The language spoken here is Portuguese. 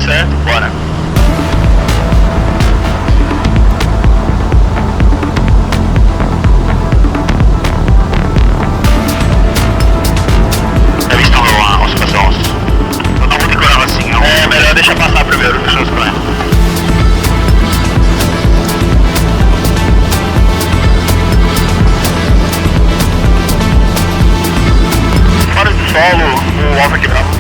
certo, bora. É melhor deixar passar primeiro, fechou os planos. Fora de solo, o Alfa quebrado.